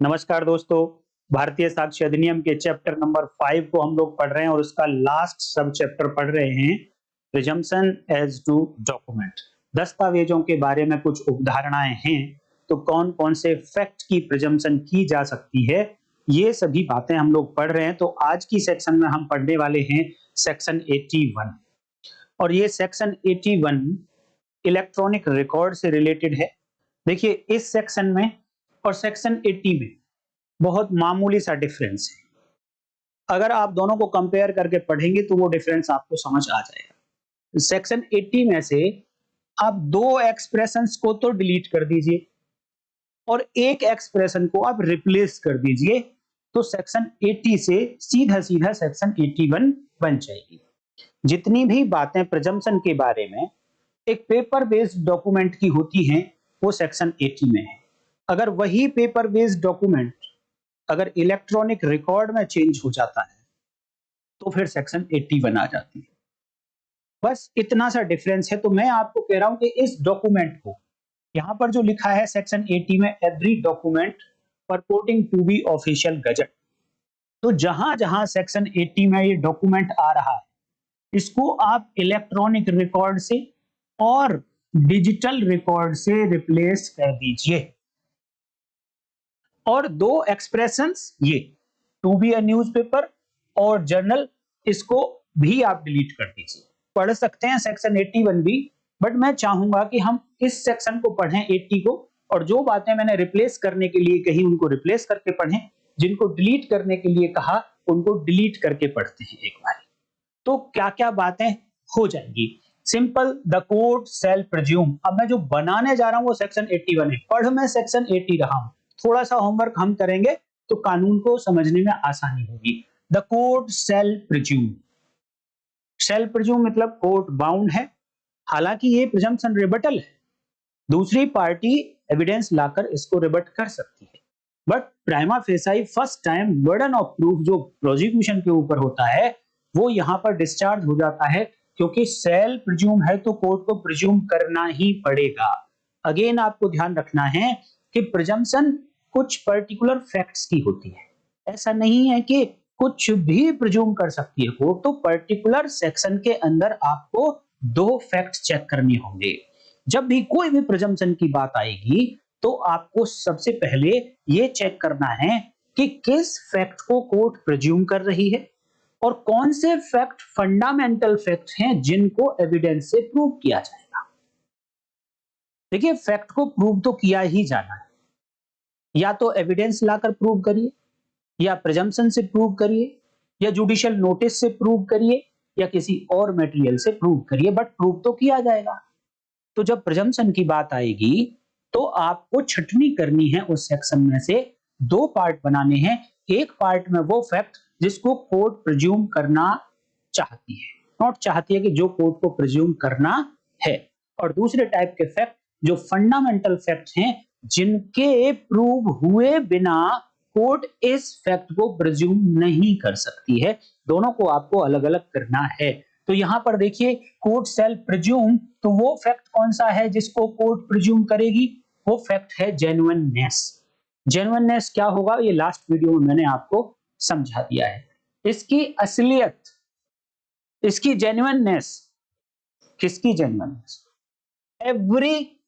नमस्कार दोस्तों। भारतीय साक्ष्य अधिनियम के चैप्टर नंबर 5 को हम लोग पढ़ रहे हैं और उसका लास्ट सब चैप्टर पढ़ रहे हैं, प्रिजम्पशन एज टू डॉक्यूमेंट। दस्तावेजों के बारे में कुछ उदाहरणाएं हैं, तो कौन कौन से फैक्ट की प्रिजम्पशन की जा सकती है, ये सभी बातें हम लोग पढ़ रहे हैं। तो आज की सेक्शन में हम पढ़ने वाले हैं सेक्शन 81, और ये सेक्शन 81 इलेक्ट्रॉनिक रिकॉर्ड से रिलेटेड है। देखिए, इस सेक्शन में और सेक्शन 80 में बहुत मामूली सा डिफरेंस है। अगर आप दोनों को कंपेयर करके पढ़ेंगे तो वो डिफरेंस आपको समझ आ जाएगा। सेक्शन 80 में से आप दो एक्सप्रेशंस को तो डिलीट कर दीजिए और एक एक्सप्रेशन को आप रिप्लेस कर दीजिए, तो सेक्शन 80 से सीधा सीधा सेक्शन 81 बन जाएगी। जितनी भी बातें प्रिजम्पशन के बारे में एक पेपर बेस्ड डॉक्यूमेंट की होती हैं, वो सेक्शन 80 में है। अगर वही पेपर बेस्ड डॉक्यूमेंट अगर इलेक्ट्रॉनिक रिकॉर्ड में चेंज हो जाता है तो फिर सेक्शन 81 आ जाती है। बस इतना सा डिफरेंस है। तो मैं आपको कह रहा हूं कि इस डॉक्यूमेंट को यहां पर जो लिखा है सेक्शन 80 में, every document purporting to be official gazette, तो जहां जहां सेक्शन 80 में ये डॉक्यूमेंट आ रहा है, इसको आप इलेक्ट्रॉनिक रिकॉर्ड से और डिजिटल रिकॉर्ड से रिप्लेस कर दीजिए। और दो एक्सप्रेशंस, ये टू बी अ न्यूज़पेपर और जर्नल, इसको भी आप डिलीट कर दीजिए। पढ़ सकते हैं सेक्शन 81 भी, बट मैं चाहूंगा कि हम इस सेक्शन को पढ़ें 80 को, और जो बातें मैंने रिप्लेस करने के लिए कही उनको रिप्लेस करके पढ़ें, जिनको डिलीट करने के लिए कहा उनको डिलीट करके पढ़ते हैं एक बार। तो क्या क्या बातें हो जाएंगी। Simple, the court shall presume. अब मैं जो बनाने जा रहा हूं वो सेक्शन 81 है, पढ़ मैं सेक्शन 80 रहा हूं। थोड़ा सा होमवर्क हम करेंगे तो कानून को समझने में आसानी होगी। The court shall presume, shell presume मतलब कोर्ट बाउंड है। हालांकि ये प्रिजम्पशन रिबटल है, दूसरी पार्टी एविडेंस लाकर इसको रिबट कर सकती है, but prima facie first time burden of proof जो प्रोसिक्यूशन के ऊपर होता है वो यहां पर डिस्चार्ज हो जाता है, क्योंकि शैल प्रिज्यूम है तो कोर्ट को प्रिज्यूम करना ही पड़ेगा। अगेन आपको ध्यान रखना है कि प्रिजम्पशन कुछ पर्टिकुलर फैक्ट्स की होती है, ऐसा नहीं है कि कुछ भी प्रिज्यूम कर सकती है कोर्ट। तो पर्टिकुलर सेक्शन के अंदर आपको दो फैक्ट्स चेक करने होंगे। जब भी कोई भी प्रिजम्पशन की बात आएगी तो आपको सबसे पहले ये चेक करना है कि किस फैक्ट को कोर्ट प्रिज्यूम कर रही है और कौन से फैक्ट फंडामेंटल फैक्ट हैं जिनको एविडेंस से प्रूव किया जाएगा। देखिए, फैक्ट को प्रूव तो किया ही जाना है, या तो एविडेंस लाकर प्रूव करिए, या प्रिजम्पशन से प्रूव करिए, या जुडिशियल नोटिस से प्रूव करिए, या किसी और मटेरियल से प्रूव करिए, बट प्रूव तो किया जाएगा। तो जब प्रिजम्पशन की बात आएगी तो आपको छटनी करनी है उस सेक्शन में से, दो पार्ट बनाने हैं। एक पार्ट में वो फैक्ट जिसको कोर्ट प्रिज्यूम करना चाहती है, नॉट चाहती है कि जो कोर्ट को प्रिज्यूम करना है, और दूसरे टाइप के फैक्ट जो फंडामेंटल फैक्ट हैं जिनके प्रूव हुए बिना कोर्ट इस फैक्ट को प्रिज्यूम नहीं कर सकती है। दोनों को आपको अलग अलग करना है। तो यहां पर देखिए, कोर्ट शैल प्रिज्यूम, तो वो फैक्ट कौन सा है जिसको कोर्ट प्रिज्यूम करेगी? वो फैक्ट है जेन्युइननेस। जेन्युइननेस क्या होगा ये लास्ट वीडियो में मैंने आपको समझा दिया है। इसकी असलियत, इसकी जेन्युइननेस, किसकी जेन्युइननेस? एवरी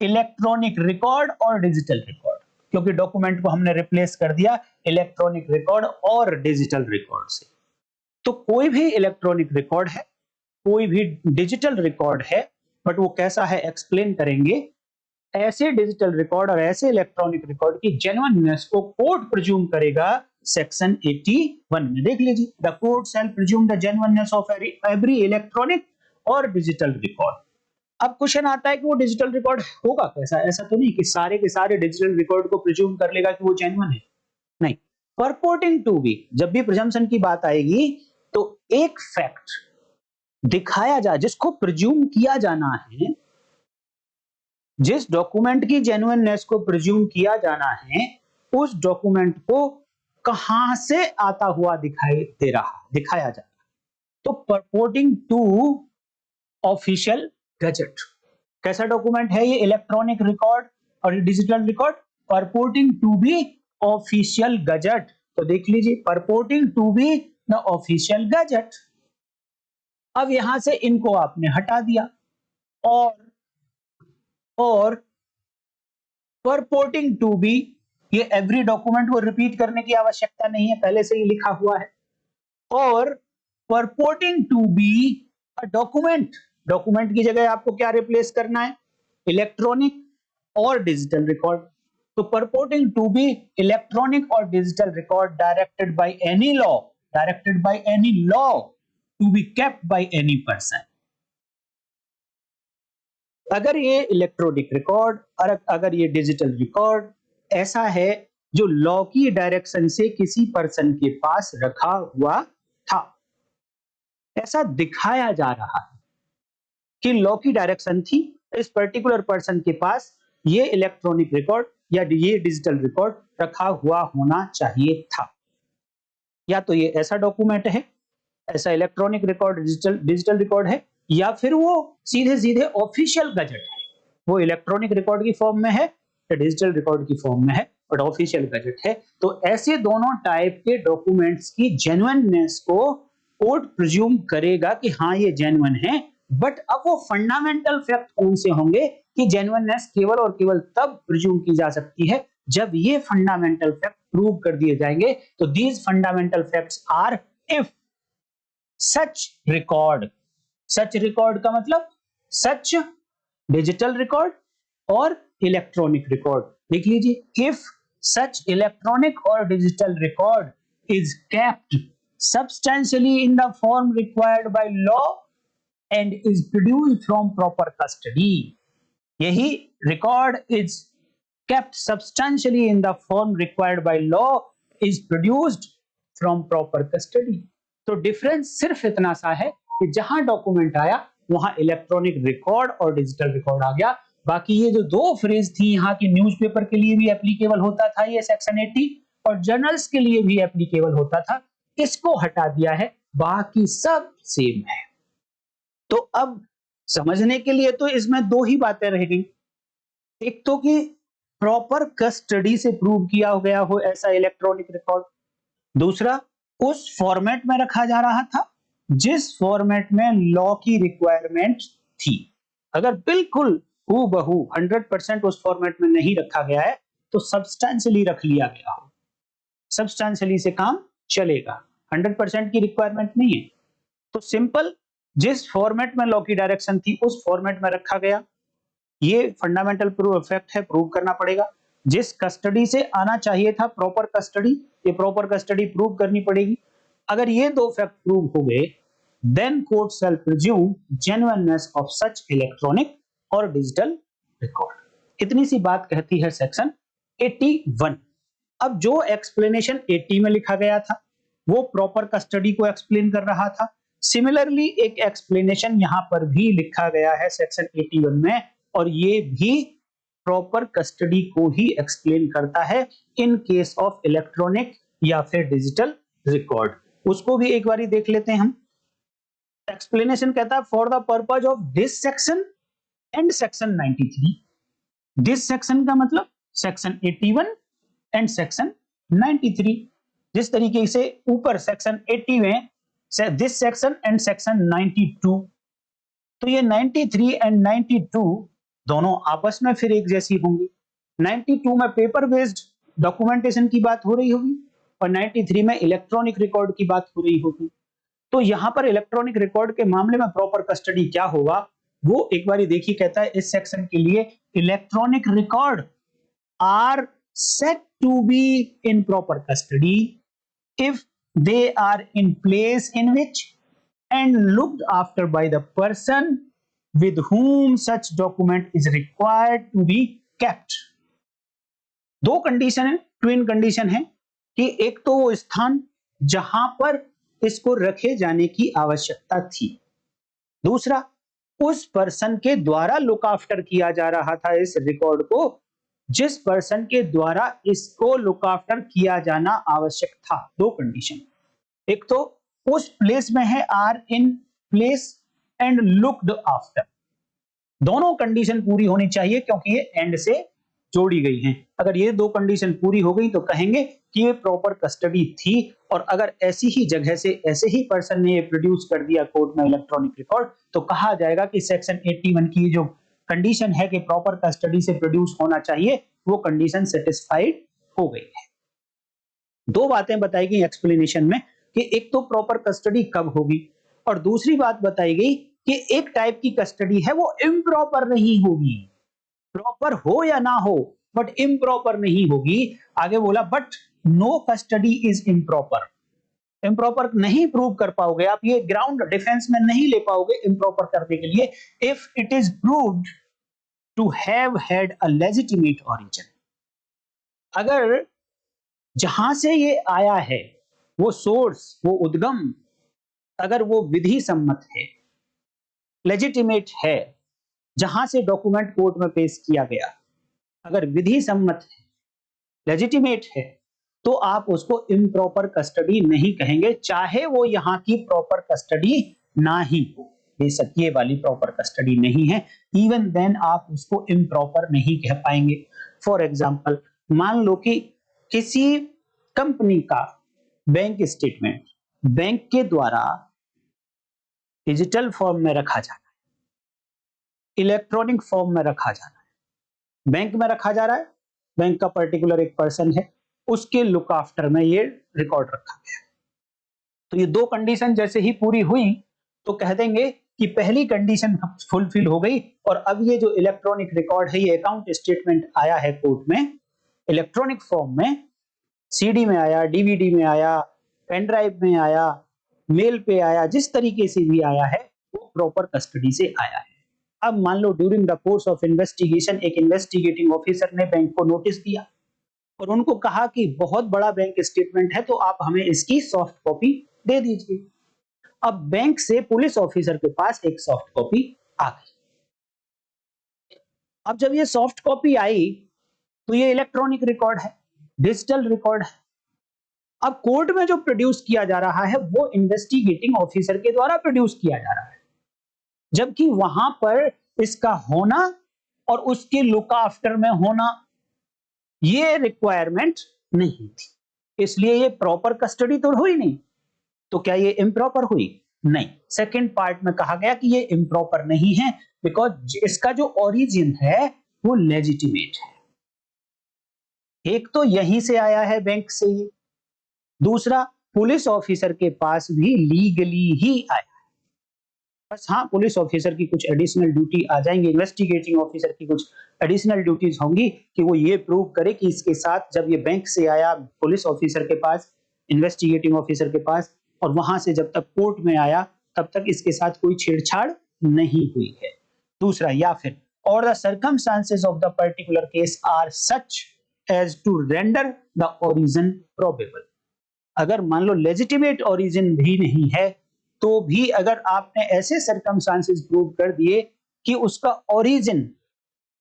इलेक्ट्रॉनिक रिकॉर्ड और डिजिटल रिकॉर्ड, क्योंकि डॉक्यूमेंट को हमने रिप्लेस कर दिया इलेक्ट्रॉनिक रिकॉर्ड और डिजिटल रिकॉर्ड से। तो कोई भी इलेक्ट्रॉनिक रिकॉर्ड है, कोई भी डिजिटल रिकॉर्ड है, बट वो कैसा है एक्सप्लेन करेंगे। ऐसे डिजिटल रिकॉर्ड और ऐसे इलेक्ट्रॉनिक रिकॉर्ड की जेन्युइननेस को कोर्ट प्रिज्यूम करेगा सेक्शन 81 में। देख लीजिए, the court shall presume the genuineness of every electronic और डिजिटल रिकॉर्ड। अब क्वेश्चन आता है कि वो डिजिटल रिकॉर्ड होगा कैसा? ऐसा तो नहीं कि सारे के सारे डिजिटल रिकॉर्ड को प्रिज्यूम कर लेगा कि वो जेन्युइन है, नहीं। परपोर्टिंग टू बी, जब भी प्रिजम्पशन की बात आएगी तो एक फैक्ट दिखाया जाए जिसको प्रिज्यूम किया जाना है, जिस डॉक्यूमेंट की जेन्युइननेस को प्रिज्यूम किया जाना है, उस डॉक्यूमेंट को कहां से आता हुआ दिखाई दे रहा, दिखाया जा रहा। तो परपोर्टिंग टू ऑफिशियल गजट, कैसा डॉक्यूमेंट है ये? इलेक्ट्रॉनिक रिकॉर्ड और digital record purporting to be official gazette, तो देख लीजिए purporting to be the official gazette। अब यहां से इनको आपने हटा दिया और purporting to be, ये एवरी डॉक्यूमेंट को रिपीट करने की आवश्यकता नहीं है, पहले से ही लिखा हुआ है। और purporting to be a document, document की जगह आपको क्या रिप्लेस करना है, इलेक्ट्रॉनिक और डिजिटल रिकॉर्ड। तो purporting to be इलेक्ट्रॉनिक और digital record directed by any law to be kept by any person. अगर ये इलेक्ट्रॉनिक रिकॉर्ड और अगर ये डिजिटल रिकॉर्ड ऐसा है जो लॉ की डायरेक्शन से किसी पर्सन के पास रखा हुआ था, ऐसा दिखाया जा रहा है कि लॉ की डायरेक्शन थी, इस पर्टिकुलर पर्सन के पास ये इलेक्ट्रॉनिक रिकॉर्ड या ये डिजिटल रिकॉर्ड रखा हुआ होना चाहिए था। या तो ये ऐसा डॉक्यूमेंट है, ऐसा इलेक्ट्रॉनिक रिकॉर्ड डिजिटल रिकॉर्ड है, या फिर वो सीधे सीधे ऑफिशियल गजट है। वो इलेक्ट्रॉनिक रिकॉर्ड की फॉर्म में है या डिजिटल रिकॉर्ड की फॉर्म में है, बट ऑफिशियल गजट है। तो ऐसे दोनों टाइप के डॉक्यूमेंट्स की जेन्युइननेस को कोर्ट प्रिज्यूम करेगा कि हाँ ये जेन्युइन है। बट अब वो फंडामेंटल फैक्ट कौन से होंगे कि जेन्युइननेस केवल और केवल तब प्रिज्यूम की जा सकती है जब ये फंडामेंटल फैक्ट प्रूव कर दिए जाएंगे। तो these fundamental facts are if such record का मतलब सच डिजिटल रिकॉर्ड और इलेक्ट्रॉनिक रिकॉर्ड। देख लीजिए, इफ सच इलेक्ट्रॉनिक और digital record is kept substantially in the form required by law and is produced from proper custody। यही record is kept substantially in the form required by law is produced from proper custody। तो difference सिर्फ इतना सा है कि जहां document आया वहां इलेक्ट्रॉनिक रिकॉर्ड और डिजिटल रिकॉर्ड आ गया। बाकी ये जो दो फ्रेज थी यहाँ की, न्यूज़पेपर के लिए भी एप्लीकेबल होता था ये सेक्शन 80 और जर्नल्स के लिए भी एप्लीकेबल होता था, इसको हटा दिया है, बाकी सब सेम है। तो अब समझने के लिए तो इसमें दो ही बातें रह गई, एक तो कि प्रॉपर कस्टडी से प्रूव किया गया हो ऐसा इलेक्ट्रॉनिक रिकॉर्ड, दूसरा उस फॉर्मेट में रखा जा रहा था जिस फॉर्मेट में लॉ की रिक्वायरमेंट थी। अगर बिल्कुल हूबहू 100% उस फॉर्मेट में नहीं रखा गया है तो सब्सटेंशियली रख लिया गया हो, सब्सटेंशियली से काम चलेगा, 100% की रिक्वायरमेंट नहीं है। तो सिंपल जिस फॉर्मेट में लॉ की डायरेक्शन थी उस फॉर्मेट में रखा गया, ये फंडामेंटल फैक्ट है, प्रूव करना पड़ेगा। जिस कस्टडी से आना चाहिए था प्रॉपर कस्टडी, ये प्रॉपर कस्टडी प्रूव करनी पड़ेगी। अगर ये दो फैक्ट प्रूव हो गए then court shall presume genuineness of such electronic और डिजिटल रिकॉर्ड। इतनी सी बात कहती है सेक्शन 81। अब जो एक्सप्लेनेशन 80 में लिखा गया था वो प्रॉपर कस्टडी को एक्सप्लेन कर रहा था। सिमिलरली एक एक्सप्लेनेशन यहां पर भी लिखा गया है सेक्शन 81 में, और ये भी प्रॉपर कस्टडी को ही एक्सप्लेन करता है इन केस ऑफ इलेक्ट्रॉनिक या फिर डिजिटल रिकॉर्ड। उसको भी एक बार देख लेते हैं हम। एक्सप्लेनेशन कहता है for the purpose of this section and section 93। This section का मतलब सेक्शन 81 एंड सेक्शन 93। जिस तरीके से ऊपर सेक्शन 80 में दिस सेक्शन एंड सेक्शन 92, तो ये 93 एंड 92 दोनों आपस में फिर एक जैसी होंगी। 92 में पेपर बेस्ड डॉक्यूमेंटेशन की बात हो रही होगी और 93 में इलेक्ट्रॉनिक रिकॉर्ड की बात हो रही होगी। तो यहां पर इलेक्ट्रॉनिक रिकॉर्ड के मामले में प्रॉपर कस्टडी क्या होगा वो एक बार देखिए। कहता है इस सेक्शन के लिए electronic record are set to be in proper custody if they are in place in which and looked after by the person with whom such document is required to be kept। दो condition है, twin condition है कि एक तो वो स्थान जहां पर इसको रखे जाने की आवश्यकता थी, दूसरा उस पर्सन के द्वारा लुक आफ्टर किया जा रहा था इस रिकॉर्ड को जिस पर्सन के द्वारा इसको लुक आफ्टर किया जाना आवश्यक था। दो कंडीशन, एक तो उस प्लेस में है are in place and looked after, दोनों कंडीशन पूरी होनी चाहिए क्योंकि ये एंड से जोड़ी गई हैं। अगर ये दो कंडीशन पूरी हो गई तो कहेंगे कि ये प्रॉपर कस्टडी थी। और अगर ऐसी ही जगह से ऐसे ही पर्सन ने ये प्रोड्यूस कर दिया कोर्ट में इलेक्ट्रॉनिक रिकॉर्ड, तो कहा जाएगा कि सेक्शन 81 की जो कंडीशन है कि प्रॉपर कस्टडी से प्रोड्यूस होना चाहिए, वो कंडीशन सेटिस्फाइड हो गई है। दो बातें बताई गई एक्सप्लेनेशन में कि एक तो प्रॉपर कस्टडी कब होगी, और दूसरी बात बताई गई कि एक टाइप की कस्टडी है वो इम्प्रॉपर नहीं होगी। प्रॉपर हो या ना हो, बट इम्प्रॉपर नहीं होगी। आगे बोला but no custody is improper. Improper नहीं प्रूव कर पाओगे आप, ये ग्राउंड डिफेंस में नहीं ले पाओगे इम्प्रॉपर करने के लिए, if it is proved to have had a legitimate origin. अगर जहां से ये आया है वो सोर्स, वो उद्गम, अगर वो विधि सम्मत है, लेजिटिमेट है, जहां से डॉक्यूमेंट कोर्ट में पेश किया गया अगर विधि सम्मत है, लेजिटिमेट है, तो आप उसको इम्प्रॉपर कस्टडी नहीं कहेंगे, चाहे वो यहाँ की प्रॉपर कस्टडी ना ही हो। बेशक ये वाली प्रॉपर कस्टडी नहीं है, इवन देन आप उसको इम्प्रॉपर नहीं कह पाएंगे। फॉर एग्जाम्पल, मान लो कि किसी कंपनी का बैंक स्टेटमेंट बैंक के द्वारा डिजिटल फॉर्म में रखा जाना है, इलेक्ट्रॉनिक फॉर्म में रखा जाना है, बैंक में रखा जा रहा है, बैंक का पर्टिकुलर एक पर्सन है, उसके लुक आफ्टर में ये रिकॉर्ड रखा गया। तो ये दो कंडीशन जैसे ही पूरी हुई तो कह देंगे कि पहली कंडीशन फुलफिल हो गई, और अब ये जो इलेक्ट्रॉनिक रिकॉर्ड है, ये अकाउंट स्टेटमेंट आया है कोर्ट में इलेक्ट्रॉनिक फॉर्म में, सीडी में आया, डीवीडी में आया, पेन ड्राइव में आया, मेल पे आया, जिस तरीके से भी आया है वो प्रॉपर कस्टडी से आया है। अब मान लो during the course of investigation एक इन्वेस्टिगेटिंग ऑफिसर ने बैंक को नोटिस दिया और उनको कहा कि बहुत बड़ा बैंक स्टेटमेंट है, तो आप हमें इसकी सॉफ्ट कॉपी दे दीजिए। अब बैंक से पुलिस ऑफिसर के पास एक सॉफ्ट कॉपी आ गई। अब जब ये सॉफ्ट कॉपी आई तो ये इलेक्ट्रॉनिक रिकॉर्ड है, डिजिटल रिकॉर्ड है। अब कोर्ट में जो प्रोड्यूस किया जा रहा है वो इन्वेस्टिगेटिंग ऑफिसर के द्वारा प्रोड्यूस किया जा रहा है, जबकि वहां पर इसका होना और उसके लुक आफ्टर में होना ये रिक्वायरमेंट नहीं थी, इसलिए ये प्रॉपर कस्टडी तो हुई नहीं। तो क्या ये इम्प्रॉपर हुई? नहीं। सेकंड पार्ट में कहा गया कि ये इम्प्रॉपर नहीं है, बिकॉज इसका जो ओरिजिन है वो लेजिटिमेट है। एक तो यहीं से आया है बैंक से, ये दूसरा पुलिस ऑफिसर के पास भी लीगली ही आया। बस हाँ, पुलिस ऑफिसर की कुछ एडिशनल ड्यूटी आ जाएंगी, इन्वेस्टिगेटिंग ऑफिसर की कुछ एडिशनल ड्यूटीज होंगी कि वो ये प्रूव करे कि इसके साथ जब ये बैंक से आया पुलिस ऑफिसर के पास, इन्वेस्टिगेटिंग ऑफिसर के पास, और वहां से जब तक कोर्ट में आया तब तक इसके साथ कोई छेड़छाड़ नहीं हुई है। दूसरा, या फिर और the circumstances of the particular case are such as to render the origin probable. अगर मान लो लेजिटिमेट ओरिजिन भी नहीं है तो भी अगर आपने ऐसे सर्कमस्टांसेस प्रूव कर दिए कि उसका ओरिजिन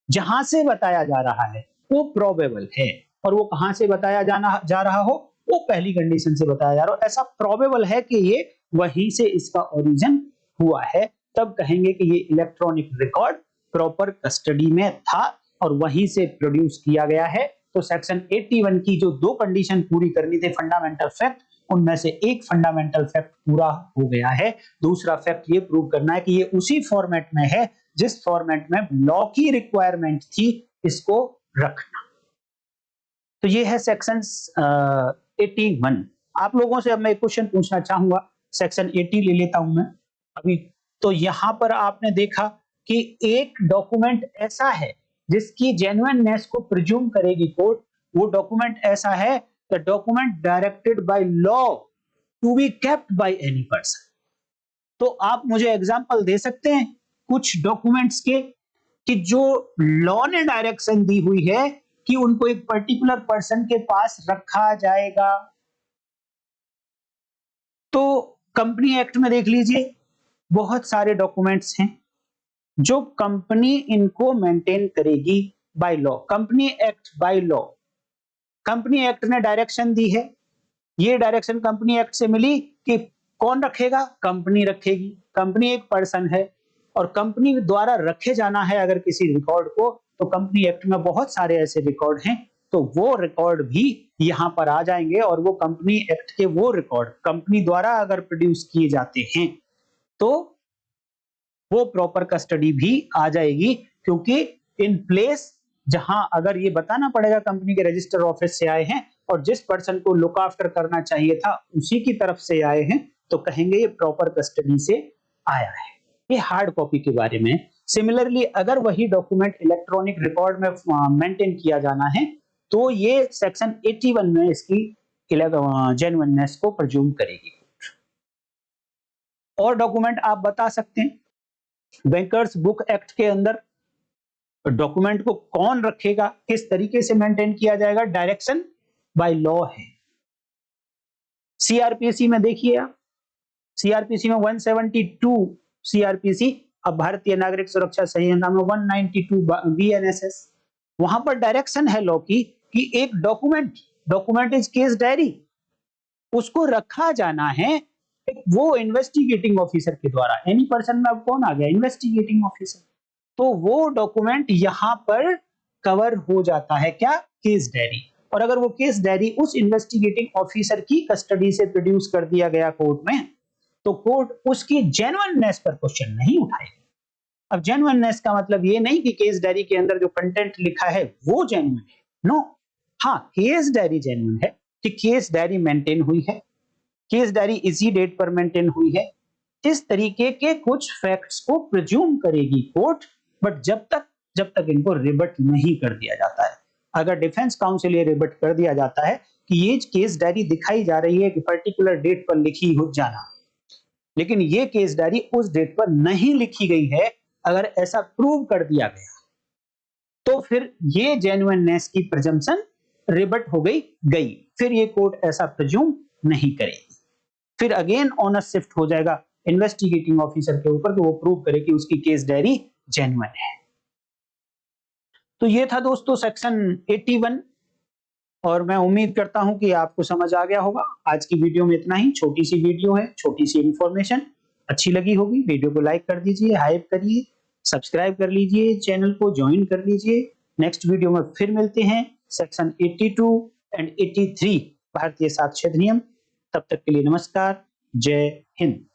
जहां से बताया जा रहा है वो प्रोबेबल है, और वो कहां से बताया जा रहा हो, वो पहली कंडीशन से बताया जा रहा हो, ऐसा प्रोबेबल है कि ये वहीं से इसका ओरिजिन हुआ है, तब कहेंगे कि ये इलेक्ट्रॉनिक रिकॉर्ड प्रॉपर कस्टडी में था और वहीं से प्रोड्यूस किया गया है। तो सेक्शन 81 की जो दो कंडीशन पूरी करनी थी फंडामेंटल फैक्ट, उनमें से एक फंडामेंटल फैक्ट पूरा हो गया है। दूसरा फैक्ट ये प्रूव करना है कि ये उसी फॉर्मेट में है जिस फॉर्मेट में लॉ की रिक्वायरमेंट थी इसको रखना। तो ये है सेक्शन 81। आप लोगों से अब मैं एक क्वेश्चन पूछना चाहूंगा, सेक्शन 80 ले लेता हूं मैं अभी। तो यहां पर आपने देखा कि एक डॉक्यूमेंट ऐसा है जिसकी जेन्युइननेस को प्रिज्यूम करेगी कोर्ट, वो डॉक्यूमेंट ऐसा है the document directed by law to be kept by any person. तो आप मुझे एग्जांपल दे सकते हैं कुछ डॉक्यूमेंट्स के कि जो लॉ ने डायरेक्शन दी हुई है कि उनको एक पर्टिकुलर पर्सन के पास रखा जाएगा? तो कंपनी एक्ट में देख लीजिए, बहुत सारे डॉक्यूमेंट्स हैं जो कंपनी इनको मेंटेन करेगी by law. Company act by law, company act ने डायरेक्शन दी है, ये डायरेक्शन कंपनी एक्ट से मिली कि कौन रखेगा? कंपनी रखेगी। कंपनी एक पर्सन है और कंपनी द्वारा रखे जाना है अगर किसी रिकॉर्ड को, तो कंपनी एक्ट में बहुत सारे ऐसे रिकॉर्ड हैं, तो वो रिकॉर्ड भी यहाँ पर आ जाएंगे और वो कंपनी एक्ट के वो रिकॉर्ड कंपनी द्वारा अगर प्रोड्यूस किए जाते हैं तो वो प्रॉपर कस्टडी भी आ जाएगी, क्योंकि इन प्लेस जहां अगर ये बताना पड़ेगा कंपनी के रजिस्टर ऑफिस से आए हैं और जिस पर्सन को लुक आफ्टर करना चाहिए था उसी की तरफ से आए हैं, तो कहेंगे ये प्रॉपर कस्टडी से आया है। ये हार्ड कॉपी के बारे में। सिमिलरली अगर वही डॉक्यूमेंट इलेक्ट्रॉनिक रिकॉर्ड में मेंटेन किया जाना है तो ये सेक्शन 81 में इसकी जेन्युइननेस को प्रज्यूम करेगी। और डॉक्यूमेंट आप बता सकते हैं बैंकर्स बुक एक्ट के अंदर डॉक्यूमेंट को कौन रखेगा, किस तरीके से मेंटेन किया जाएगा, डायरेक्शन बाय लॉ है। सीआरपीसी में देखिए आप, सीआरपीसी में 172 सीआरपीसी, अब भारतीय नागरिक सुरक्षा संहिता में 192 बीएनएसएस, वहां पर डायरेक्शन है लॉ की कि एक डॉक्यूमेंट इज केस डायरी, उसको रखा जाना है वो इन्वेस्टिगेटिंग ऑफिसर के द्वारा। एनी पर्सन में अब कौन आ गया, इन्वेस्टिगेटिंग ऑफिसर, तो वो डॉक्यूमेंट यहां पर कवर हो जाता है क्या, केस डायरी। और अगर वो केस डायरी उस इन्वेस्टिगेटिंग ऑफिसर की कस्टडी से प्रोड्यूस कर दिया गया कोर्ट में, तो कोर्ट उसकी जेन्युइननेस पर क्वेश्चन नहीं उठाएगी। अब जेन्युइननेस का मतलब ये नहीं कि केस डायरी के अंदर जो कंटेंट लिखा है वो जेन्युइन है, नो। हाँ, केस डायरी जेन्युइन है कि केस डायरी मेंटेन हुई है, केस डायरी इसी डेट पर मेंटेन हुई है, इस तरीके के कुछ फैक्ट्स को प्रिज्यूम करेगी कोर्ट, बट जब तक इनको रिबट नहीं कर दिया जाता है। अगर डिफेंस काउंसिल ये रिबट कर दिया जाता है कि ये केस डायरी दिखाई जा रही है कि पर्टिकुलर डेट पर लिखी हो जाना, लेकिन ये केस डायरी उस डेट पर नहीं लिखी गई है, अगर ऐसा प्रूव कर दिया गया तो फिर ये जेन्युइननेस की प्रिजम्पशन रिबट हो गई, फिर ये कोर्ट ऐसा प्रिज्यूम नहीं करेगी। फिर अगेन ऑनस शिफ्ट हो जाएगा इन्वेस्टिगेटिंग ऑफिसर के ऊपर कि वो प्रूव करे कि उसकी केस डायरी जेन्युइन है। तो ये था दोस्तों सेक्शन 81, और मैं उम्मीद करता हूं कि आपको समझ आ गया होगा। आज की वीडियो में इतना ही, छोटी सी वीडियो है, छोटी सी इंफॉर्मेशन, अच्छी लगी होगी वीडियो को लाइक कर दीजिए, हाइप करिए, सब्सक्राइब कर लीजिए, चैनल को ज्वाइन कर लीजिए। नेक्स्ट वीडियो में फिर मिलते हैं, सेक्शन 82 एंड 83 भारतीय साक्ष्य अधिनियम। तब तक के लिए नमस्कार, जय हिंद।